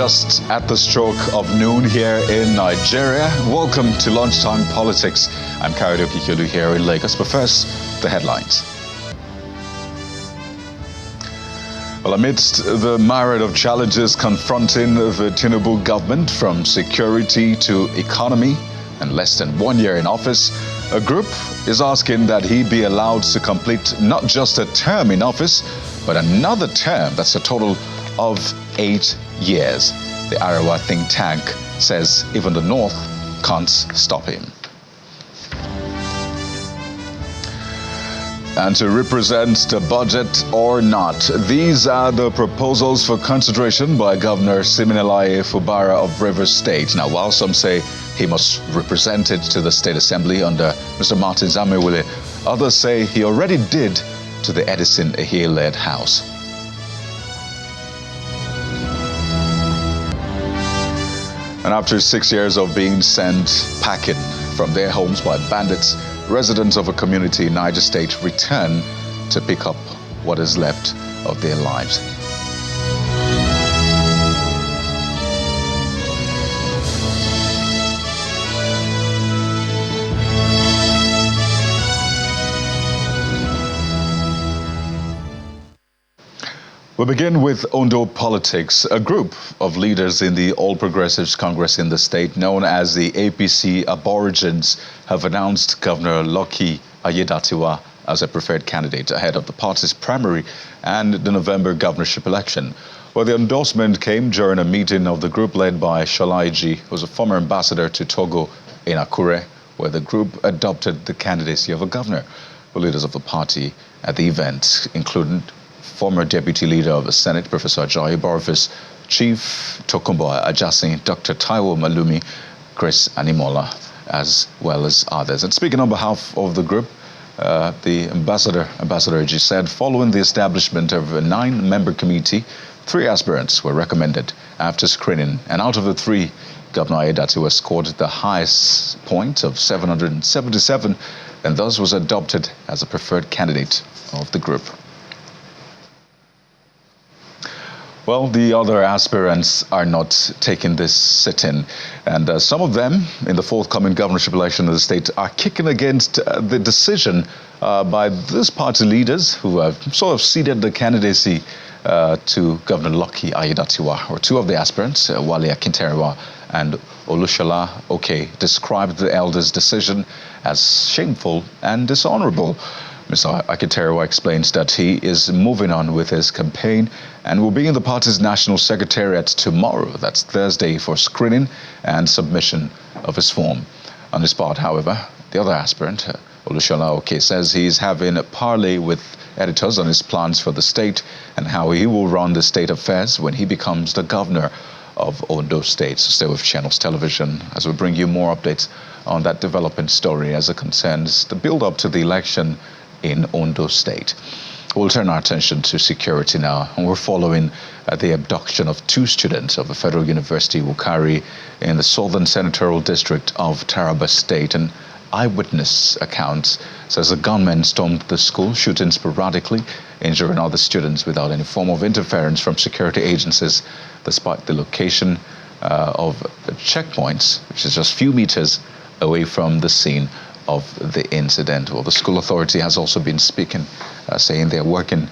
just at the stroke of noon here in Nigeria. Welcome to Lunchtime Politics. I'm Karadoki Kilu here in Lagos. But first, the headlines. Well, amidst the myriad of challenges confronting the Tinubu government, from security to economy, and less than 1 year in office, a group is asking that he be allowed to complete not just a term in office, but another term that's a total of 8 years. The Arewa think tank says even the North can't stop him. And to represent the budget or not, these are the proposals for consideration by Governor Siminalayi Fubara of Rivers State. Now, while some say he must represent it to the State Assembly under Mr. Martin Zamewule, others say he already did to the Edison Ehie-led House. And after 6 years of being sent packing from their homes by bandits, residents of a community in Niger State return to pick up what is left of their lives. We begin with Ondo Politics. A group of leaders in the All Progressives Congress in the state, known as the APC Aborigines, have announced Governor Lucky Aiyedatiwa as a preferred candidate ahead of the party's primary and the November governorship election. Well, the endorsement came during a meeting of the group led by Sholaiji, who was a former ambassador to Togo in Akure, where the group adopted the candidacy of a governor. The leaders of the party at the event included former Deputy Leader of the Senate, Professor Ajayi Boniface, Chief Tokunbo Ajasin, Dr. Taiwo Malumi, Chris Animola, as well as others. And speaking on behalf of the group, the Ambassador Eji said, following the establishment of a 9-member committee, 3 aspirants were recommended after screening. And out of the 3, Governor Aiyedatiwa scored the highest point of 777 and thus was adopted as a preferred candidate of the group. Well, the other aspirants are not taking this sit-in, and some of them in the forthcoming governorship election of the state are kicking against the decision by these party leaders who have sort of ceded the candidacy to Governor Lucky Aiyedatiwa. Or 2 of the aspirants, Wale Akinterewa and Olushola Oke, described the elders' decision as shameful and dishonorable. Mr. Akinterewa explains that he is moving on with his campaign and will be in the party's national secretariat tomorrow, that's Thursday, for screening and submission of his form. On his part, however, the other aspirant, Olushola Oke, says he's having a parley with editors on his plans for the state and how he will run the state affairs when he becomes the governor of Ondo State. So stay with Channels Television as we bring you more updates on that developing story as it concerns the build-up to the election in Ondo State. We'll turn our attention to security now, and we're following the abduction of 2 students of the Federal University Wukari in the Southern Senatorial District of Taraba State. An eyewitness account says a gunman stormed the school, shooting sporadically, injuring other students without any form of interference from security agencies, despite the location of checkpoints, which is just a few meters away from the scene of the incident. Well, the school authority has also been speaking, saying they're working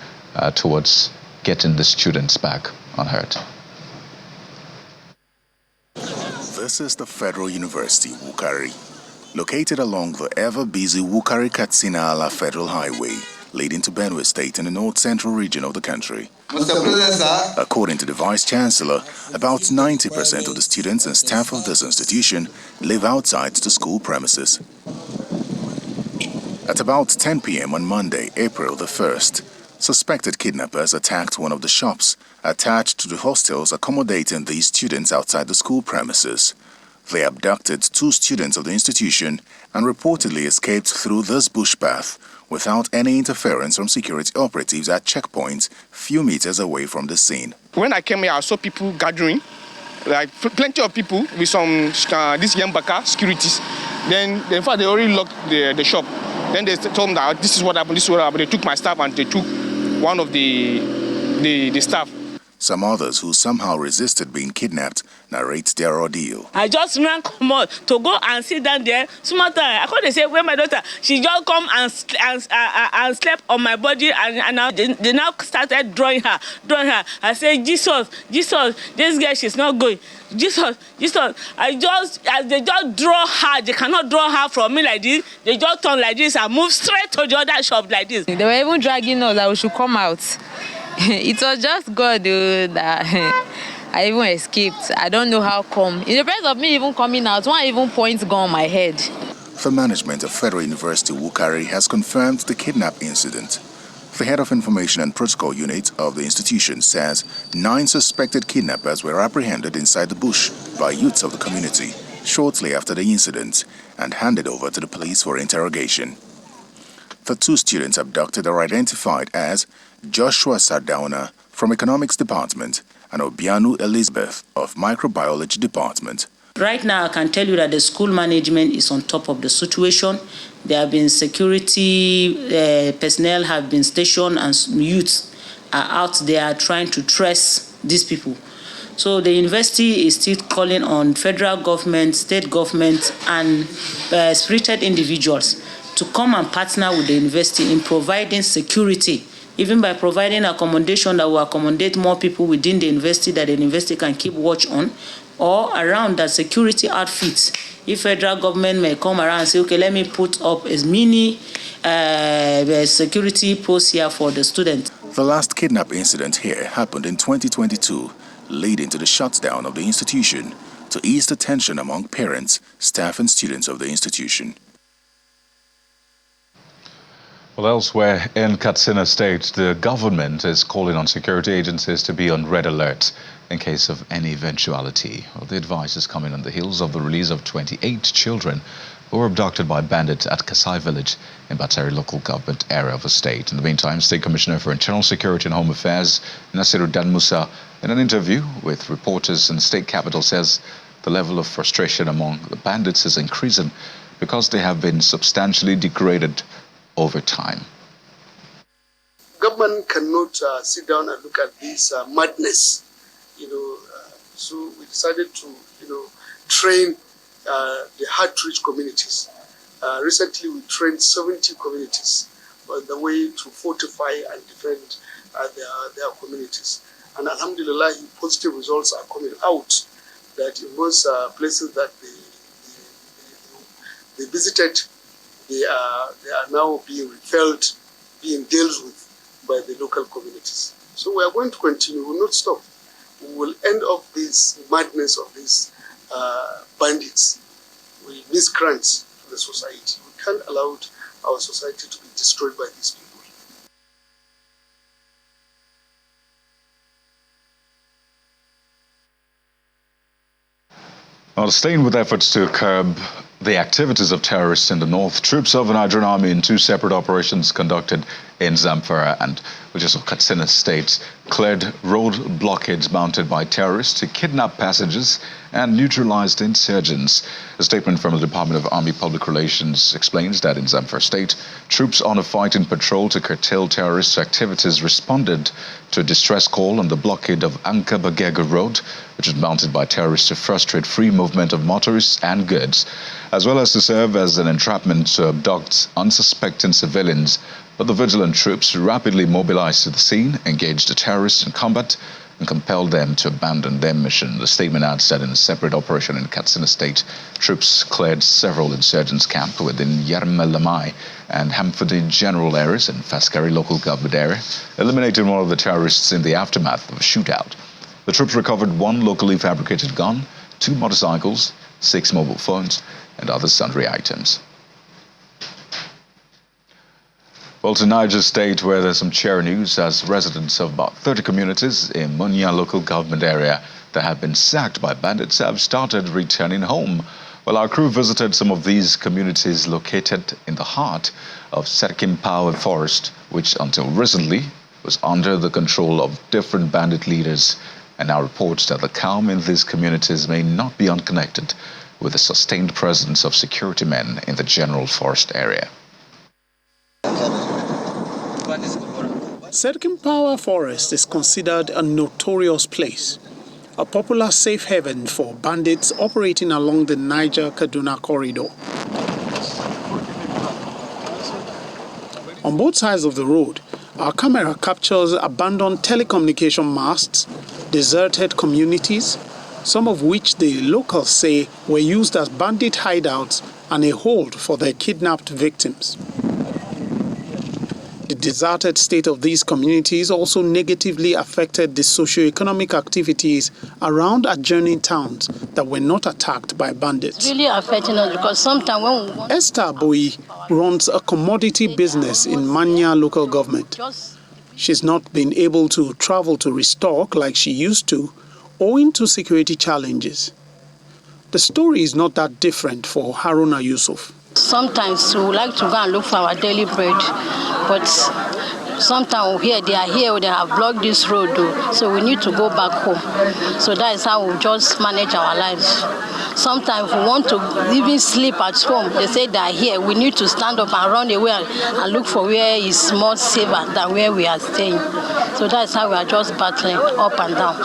towards getting the students back unhurt. This is the Federal University Wukari, located along the ever-busy Wukari-Katsina-Ala Federal Highway, leading to Benue State in the north-central region of the country. Mr. President, sir. According to the Vice-Chancellor, about 90% of the students and staff of this institution live outside the school premises. At about 10 p.m. on Monday, April the 1st, suspected kidnappers attacked one of the shops attached to the hostels accommodating these students outside the school premises. They abducted 2 students of the institution and reportedly escaped through this bush path without any interference from security operatives at checkpoints few meters away from the scene. When I came here, I saw people gathering, like plenty of people with some these Yambaka securities. Then in fact, they already locked the shop. Then they told me that this is what happened, this is what happened. They took my staff and they took one of the staff. Some others who somehow resisted being kidnapped narrate their ordeal. I just ran come out to go and sit down there. Small time, I couldn't say when my daughter, she just come and slept on my body, and now they now started drawing her. I say, Jesus, this girl, she's not going. Jesus. As they just draw her, they cannot draw her from me like this. They just turn like this and move straight to the other shop like this. They were even dragging us that we should come out. It was just God that I even escaped. I don't know how come. In the presence of me even coming out, one even point gun on my head. The management of Federal University Wukari has confirmed the kidnap incident. The head of Information and Protocol Unit of the institution says 9 suspected kidnappers were apprehended inside the bush by youths of the community shortly after the incident and handed over to the police for interrogation. The 2 students abducted are identified as Joshua Sardauna from Economics Department and Obianu Elizabeth of Microbiology Department. Right now, I can tell you that the school management is on top of the situation. There have been security personnel have been stationed, and youths are out there trying to trace these people. So the university is still calling on federal government, state government, and spirited individuals to come and partner with the university in providing security, even by providing accommodation that will accommodate more people within the university that the university can keep watch on, or around that security outfits. If federal government may come around and say, okay, let me put up a mini security post here for the students. The last kidnap incident here happened in 2022, leading to the shutdown of the institution to ease the tension among parents, staff and students of the institution. Well, elsewhere in Katsina State, the government is calling on security agencies to be on red alert in case of any eventuality. Well, the advice is coming on the heels of the release of 28 children who were abducted by bandits at Kasai village in Batari local government area of the state. In the meantime, State Commissioner for Internal Security and Home Affairs, Nasiru Dan Musa, in an interview with reporters in the state capital, says the level of frustration among the bandits is increasing because they have been substantially degraded over time. Government cannot sit down and look at this madness, so we decided to, train the hard-to-reach communities. Recently, we trained 70 communities on the way to fortify and defend their communities. And alhamdulillah, positive results are coming out that in most places that they visited, they are now being repelled, being dealt with by the local communities. So we are going to continue, we will not stop. We will end up this madness of these bandits, we miscreants to the society. We can't allow our society to be destroyed by these people. Well, staying with efforts to curb the activities of terrorists in the north, troops of the Nigerian Army in 2 separate operations conducted in Zamfara and which is of Katsina State cleared road blockades mounted by terrorists to kidnap passengers and neutralized insurgents. A statement from the Department of Army Public Relations explains that in Zamfara State, troops on a fighting patrol to curtail terrorist activities responded to a distress call on the blockade of Anka-Bagega Road, which was mounted by terrorists to frustrate free movement of motorists and goods, as well as to serve as an entrapment to abduct unsuspecting civilians. But the vigilant troops rapidly mobilized to the scene, engaged the terrorists in combat, and compelled them to abandon their mission. The statement adds that in a separate operation in Katsina State, troops cleared several insurgents' camps within Yarmelamai and Hamford General areas in Faskari local government area, eliminating one of the terrorists in the aftermath of a shootout. The troops recovered 1 locally fabricated gun, 2 motorcycles, 6 mobile phones, and other sundry items. Well, to Niger State, where there's some cheering news, as residents of about 30 communities in Munya local government area that have been sacked by bandits have started returning home. Well, our crew visited some of these communities located in the heart of Serkimpao Forest, which until recently was under the control of different bandit leaders, and now reports that the calm in these communities may not be unconnected with the sustained presence of security men in the general forest area. Serkinpawa Forest is considered a notorious place, a popular safe haven for bandits operating along the Niger-Kaduna corridor. On both sides of the road, our camera captures abandoned telecommunication masts, deserted communities, some of which the locals say were used as bandit hideouts and a hold for their kidnapped victims. The deserted state of these communities also negatively affected the socio-economic activities around adjoining towns that were not attacked by bandits. It's really affecting us because sometimes when we want... Esther Boyi runs a commodity business in Manya local government. She's not been able to travel to restock like she used to, owing to security challenges. The story is not that different for Haruna Yusuf. Sometimes we would like to go and look for our daily bread, but sometimes they are here, they have blocked this road, so we need to go back home. So that is how we just manage our lives. Sometimes we want to even sleep at home. They say they are here. We need to stand up and run away and look for where is more safer than where we are staying. So that is how we are just battling up and down.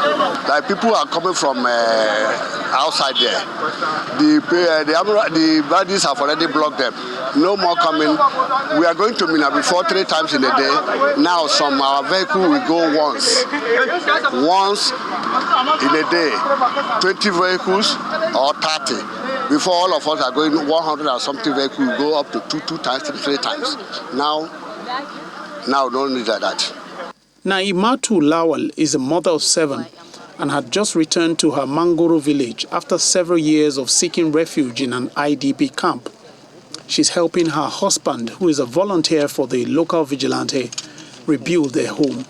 Like people are coming from outside there. The bandits have already blocked them. No more coming. We are going to Mina before 3 times in a day. Now some our vehicle will go once in a day. 20 vehicles or 30. Before all of us are going 100 and something vehicles will go up to 2 times, 3 times. Now don't need that. Naimatu Lawal is a mother of 7 and had just returned to her Mangoro village after several years of seeking refuge in an IDP camp. She's helping her husband, who is a volunteer for the local vigilante, rebuild their home.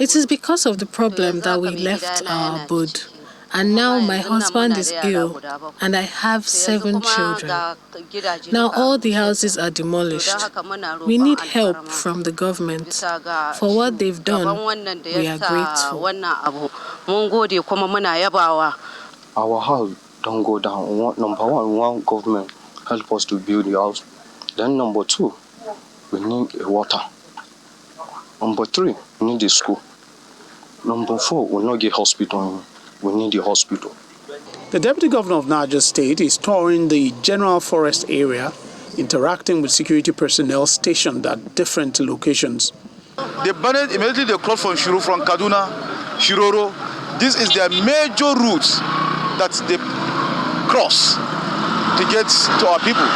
It is because of the problem that we left our abode. And now my husband is ill and I have 7 children. Now all the houses are demolished. We need help from the government. For what they've done, we are grateful. Our house don't go down. Number one, we want government help us to build the house. Then number 2, we need water. Number 3, we need the school. Number 4, we not get hospital. We need the hospital. The Deputy Governor of Niger State is touring the general forest area, interacting with security personnel stationed at different locations. The bandits immediately they cross from Kaduna, Shiroro. This is their major routes that they cross to get to our people.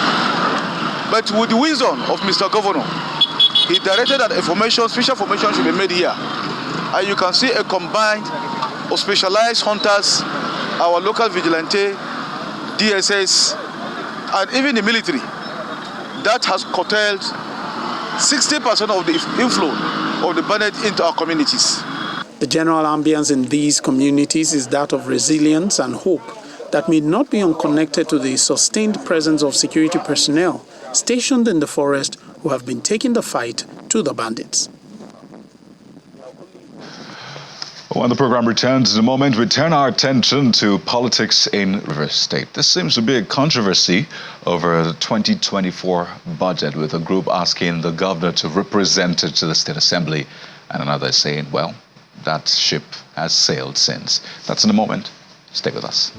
But with the wisdom of Mr. Governor, he directed that special formation should be made here. And you can see a combined of specialized hunters, our local vigilante, DSS, and even the military. That has curtailed 60% of the inflow of the bandits into our communities. The general ambience in these communities is that of resilience and hope that may not be unconnected to the sustained presence of security personnel stationed in the forest who have been taking the fight to the bandits. When the program returns in a moment, we turn our attention to politics in Rivers State. This seems to be a controversy over the 2024 budget, with a group asking the governor to represent it to the State Assembly, and another saying, well, that ship has sailed since. That's in a moment. Stay with us.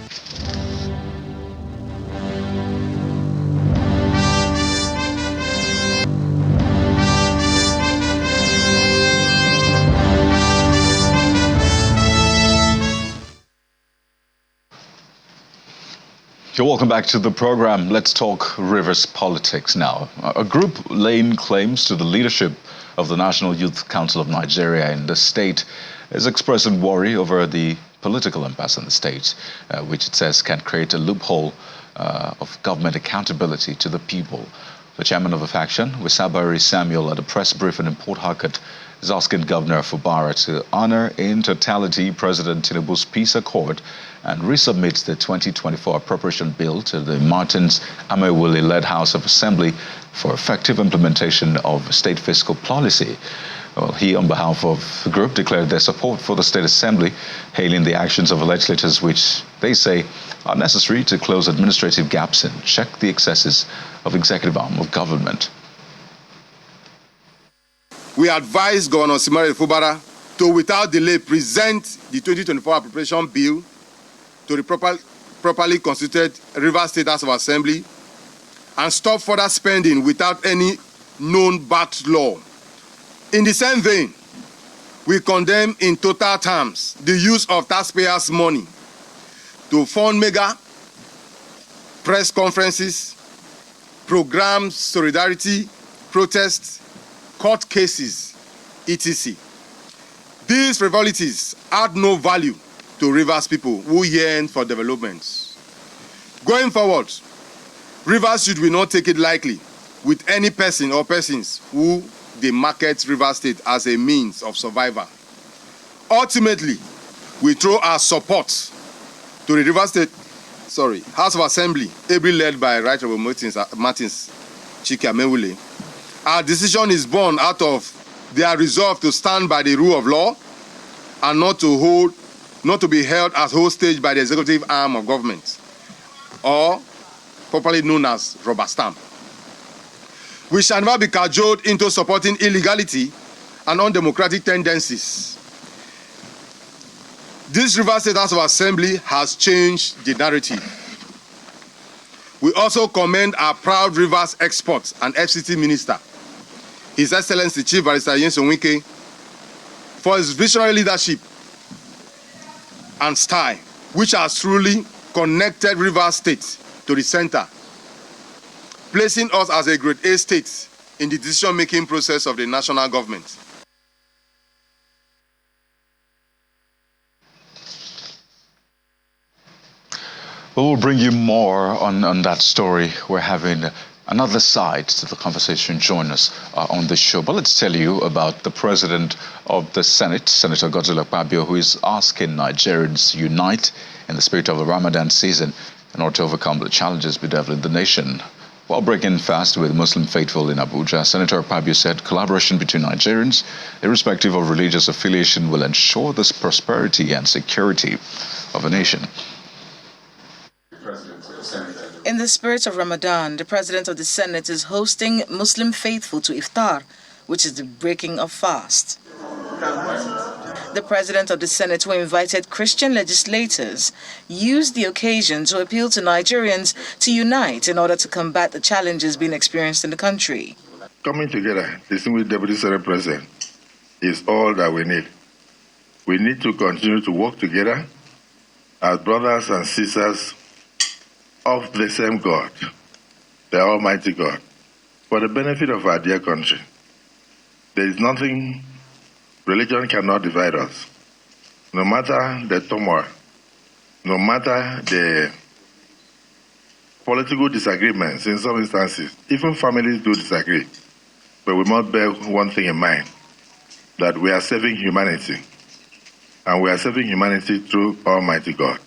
You're welcome back to the program. Let's talk Rivers politics now. A group laying claims to the leadership of the National Youth Council of Nigeria in the state is expressing worry over the political impasse in the state, which it says can create a loophole of government accountability to the people. The chairman of the faction, Wisabari Samuel, at a press briefing in Port Harcourt, is asking Governor Fubara to honor in totality President Tinubu's peace accord and resubmit the 2024 appropriation bill to the Martins Amewule-led House of Assembly for effective implementation of state fiscal policy. Well, he, on behalf of the group, declared their support for the State Assembly, hailing the actions of the legislators, which they say are necessary to close administrative gaps and check the excesses of executive arm of government. we advise Governor Simare Fubara to, without delay, present the 2024 appropriation bill to the properly constituted Rivers State House of Assembly and stop further spending without any known bad law. In the same vein, we condemn in total terms the use of taxpayers' money to fund mega press conferences, programs, solidarity, protests, court cases, etc. These frivolities add no value to Rivers people who yearn for development. Going forward, Rivers should we not take it lightly with any person or persons who they market Rivers State as a means of survival. Ultimately, we throw our support to the Rivers State House of Assembly, ably led by Right Honorable Martins Chike Amewule. Our decision is born out of their resolve to stand by the rule of law and not to be held as hostage by the executive arm of government, or popularly known as rubber stamp. We shall never be cajoled into supporting illegality and undemocratic tendencies. This Rivers State House of Assembly has changed the narrative. We also commend our proud Rivers export and FCT Minister, His Excellency Chief Barrister Nyesom Wike, for his visionary leadership and style, which has truly connected Rivers State to the center, placing us as a grade A state in the decision-making process of the national government. We'll bring you more on that story. We're having another side to the conversation. Join us on the show. But let's tell you about the President of the Senate, Senator Govt, who is asking Nigerians to unite in the spirit of the Ramadan season in order to overcome the challenges bedeviling the nation. While breaking fast with Muslim faithful in Abuja, Senator Akpabio said collaboration between Nigerians, irrespective of religious affiliation, will ensure the prosperity and security of a nation. In the spirit of Ramadan, the President of the Senate is hosting Muslim faithful to Iftar, which is the breaking of fast. The President of the Senate, who invited Christian legislators, used the occasion to appeal to Nigerians to unite in order to combat the challenges being experienced in the country. Coming together, distinguished Deputy Senate President, is all that we need. We need to continue to work together as brothers and sisters of the same God, the Almighty God, for the benefit of our dear country. There is nothing, religion cannot divide us. No matter the turmoil, no matter the political disagreements in some instances, even families do disagree, but we must bear one thing in mind, that we are saving humanity, and we are saving humanity through Almighty God.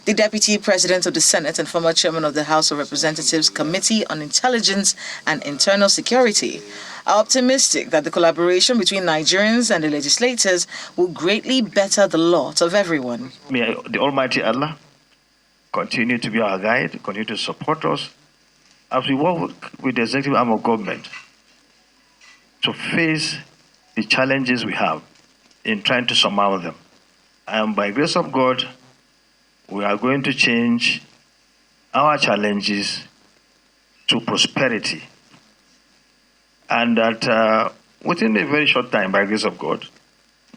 The Deputy President of the Senate and former Chairman of the House of Representatives Committee on Intelligence and Internal Security are optimistic that the collaboration between Nigerians and the legislators will greatly better the lot of everyone. May the Almighty Allah continue to be our guide, continue to support us as we work with the executive arm of government to face the challenges we have in trying to surmount them. And by grace of God, we are going to change our challenges to prosperity. And that within a very short time, by grace of God,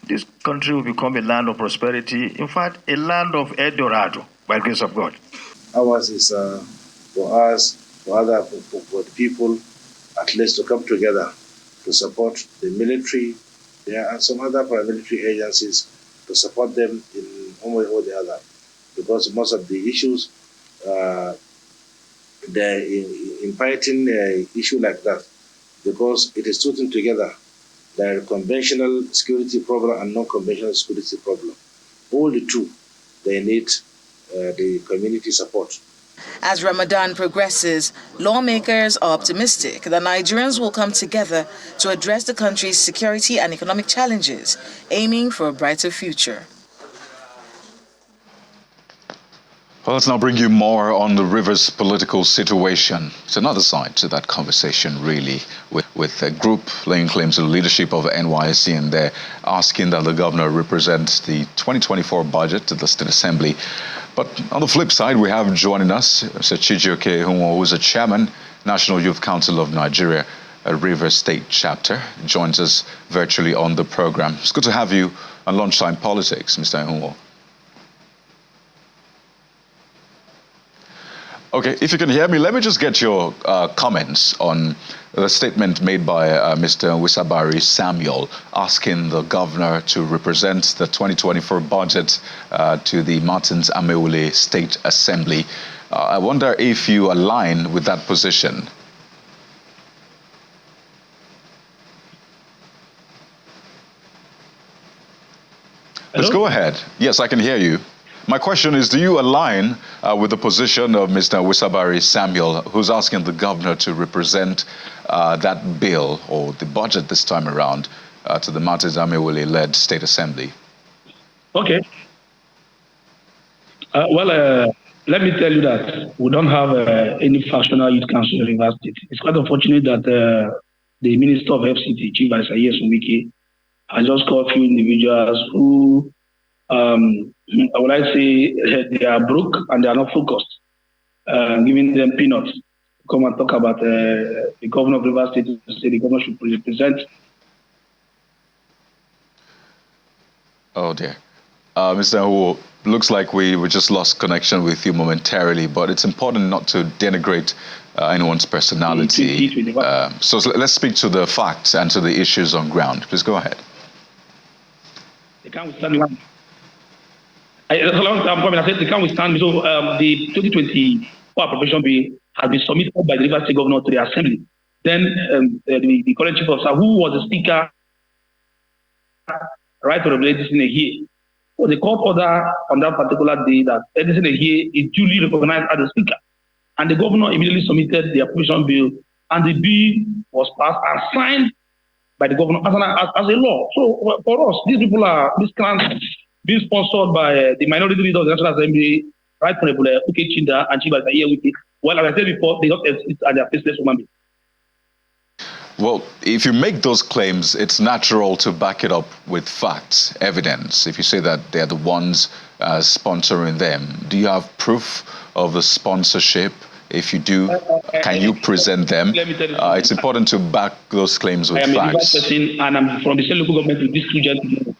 this country will become a land of prosperity. In fact, a land of El Dorado, by grace of God. Ours is for us, for the people, at least to come together to support the military. There are some other paramilitary agencies to support them in one way or the other, because most of the issues, they're in fighting an issue like that, because it is putting together the conventional security problem and non-conventional security problem. All the two, they need the community support. As Ramadan progresses, lawmakers are optimistic that Nigerians will come together to address the country's security and economic challenges, aiming for a brighter future. Well, let's now bring you more on the river's political situation. It's another side to that conversation, really, with a group laying claim to the leadership of NYSC, and they're asking that the governor represent the 2024 budget to the State Assembly. But on the flip side, we have joining us Mr. Chijioke Hunwo, who is a chairman, National Youth Council of Nigeria, a River State chapter, joins us virtually on the program. It's good to have you on Lunchtime Politics, Mr. Hunwo. Okay, if you can hear me, let me just get your comments on the statement made by Mr. Wisabari Samuel asking the governor to represent the 2024 budget to the Martins Amewule State Assembly. I wonder if you align with that position. Hello? Let's go ahead. Yes, I can hear you. My question is, do you align with the position of Mr. Wisabari Samuel, who's asking the governor to represent that bill or the budget this time around to the Martins Amewule-led State Assembly? Okay. Let me tell you that we don't have any factional youth council in River State. It's quite unfortunate that the Minister of FCT, Chief Vice Wiki, has just called a few individuals who I would like to say they are broke and they are not focused, giving them peanuts to come and talk about the governor of River State to say the governor should represent. Oh dear. Mr. Hunwo, looks like we just lost connection with you momentarily, but it's important not to denigrate anyone's personality. So let's speak to the facts and to the issues on ground. Please go ahead. They can't withstand it's a long time coming. I said they can't withstand me. So the 2024 appropriation bill has been submitted by the River State governor to the Assembly. Then the current chief officer, who was the speaker, right to regulate this in a year. So the court order on that particular day that this in a year is duly recognized as the speaker. And the governor immediately submitted the appropriation bill, and the bill was passed and signed by the governor as a law. So for us, these people are being sponsored by the minority leaders of the National Assembly, Right Honorable Chinda and Chief Wiki. Well, as I said before, they don't exist at their faceless human beings. Well, if you make those claims, it's natural to back it up with facts, evidence. If you say that they're the ones sponsoring them, do you have proof of the sponsorship? If you do, can you present them? It's important to back those claims with facts. I am a River person, and I'm from the state local government with these two gentlemen.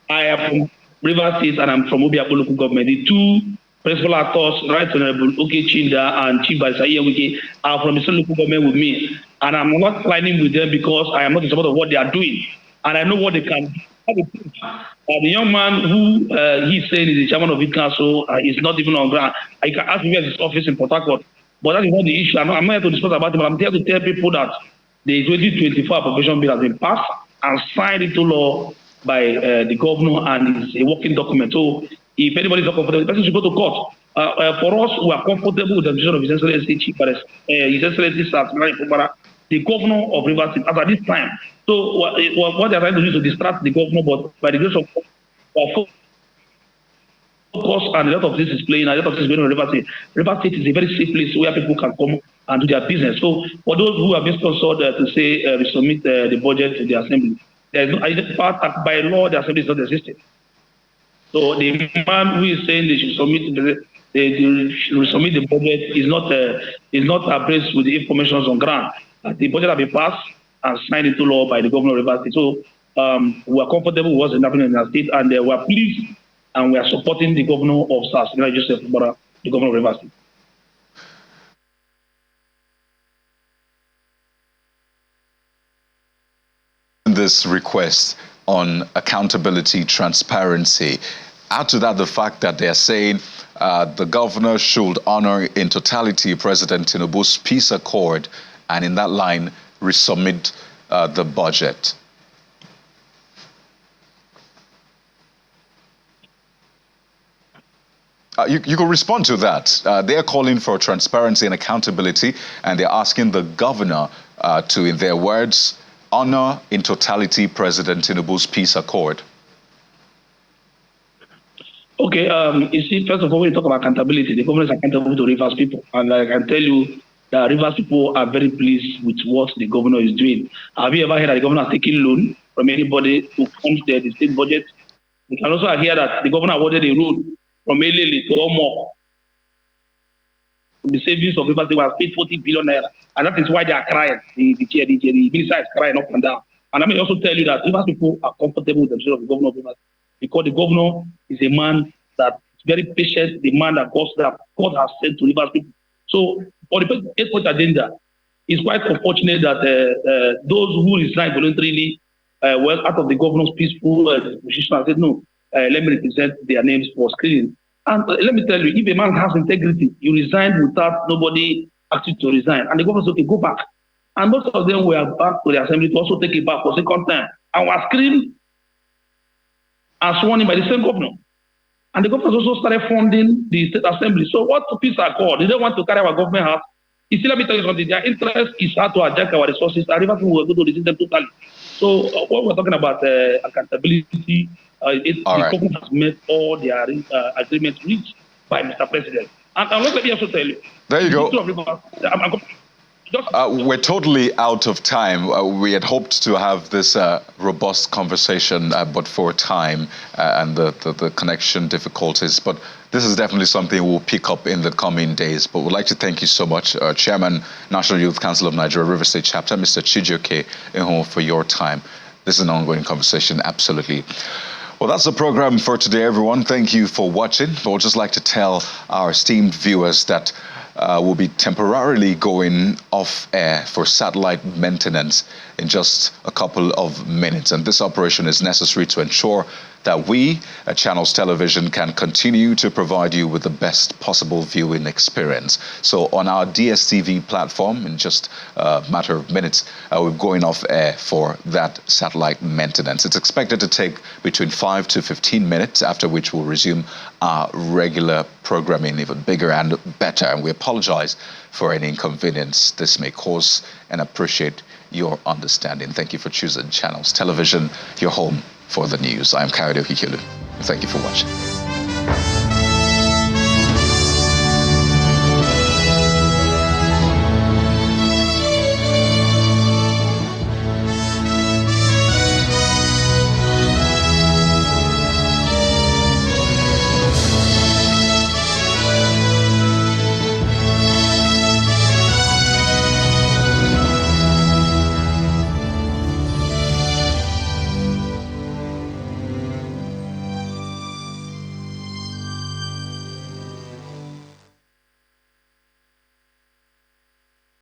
I am from River State and I'm from Obiapo local government. The two principal actors, Right Honorable Chinda and Chief Vice Wiki, are from the same local government with me. And I'm not aligning with them because I am not in support of what they are doing. And I know what they can do. The young man who he's saying is the chairman of the council is not even on ground. I can ask me at his office in Port Harcourt. But that is not the issue. I'm not here to discuss about it, but I'm here to tell people that the 2024 appropriation bill has been passed and signed into law by the governor, and it's a working document. So if anybody is not comfortable, the person should go to court. For us, we are comfortable with the decision of His Excellency Chief His Excellency the governor of River State at this time. So what they are trying to do is to distract the governor, but by the grace of God, focus and a lot of this is playing, a lot of this is going on in River State. River State is a very safe place where people can come and do their business. So for those who have been sponsored to say resubmit the budget to the Assembly, there is no by law the Assembly is not existing. So the man who is saying they should submit the budget is not abreast with the information on ground. The budget has been passed and signed into law by the governor of River State. So we are comfortable with what's happening in our state, and we are pleased and we are supporting the governor of SARS, Joseph Mbara, the governor of River State. This request on accountability, transparency. Add to that the fact that they're saying the governor should honor in totality President Tinubu's peace accord, and in that line resubmit the budget. You could respond to that. They're calling for transparency and accountability, and they're asking the governor to, in their words, honor in totality President Tinubu's peace accord. Okay, you see, first of all, when you talk about accountability, the government is accountable to Rivers people. And I can tell you that Rivers people are very pleased with what the governor is doing. Have you ever heard that the governor has taken loan from anybody to fund the state budget? You can also hear that the governor awarded a road from Elele to Omo. The savings of Rivers, they were paid 40 billion naira. And that is why they are crying. The minister is crying up and down. And let me also tell you that Rivers people are comfortable with themselves, the governor of Rivers, because the governor is a man that is very patient, the man that God has sent to Rivers people. So for the 8-point agenda, it's quite unfortunate that those who resign voluntarily out of the governor's peaceful position said, no, let me represent their names for screening. And let me tell you, if a man has integrity, you resign without nobody asking to resign. And the governor said, okay, go back. And most of them were back to the assembly to also take it back for second time. And were screened and sworn in by the same governor. And the government also started funding the state assembly. So what peace are called? They don't want to carry our government out. You see, let me tell you something. Their interest is how to adjust our resources. And Rivers will go to resist them totally. So what we're talking about accountability, the government has met all their agreements reached by Mr. President. And let me also tell you. There you go. We're totally out of time. We had hoped to have this robust conversation, but for time and the connection difficulties. But this is definitely something we'll pick up in the coming days. But we'd like to thank you so much, Chairman, National Youth Council of Nigeria, River State Chapter, Mr. Chijioke Ehon, for your time. This is an ongoing conversation, absolutely. Well, that's the program for today, everyone. Thank you for watching. But I'd just like to tell our esteemed viewers that we'll be temporarily going off air for satellite maintenance in just a couple of minutes. And this operation is necessary to ensure that we at Channels Television can continue to provide you with the best possible viewing experience. So on our DSTV platform, in just a matter of minutes, we're going off air for that satellite maintenance. It's expected to take between 5 to 15 minutes, after which we'll resume our regular programming, even bigger and better. And we apologize for any inconvenience this may cause and appreciate your understanding. Thank you for choosing Channels Television, your home for the news. I am Kayode Okikelu. Thank you for watching.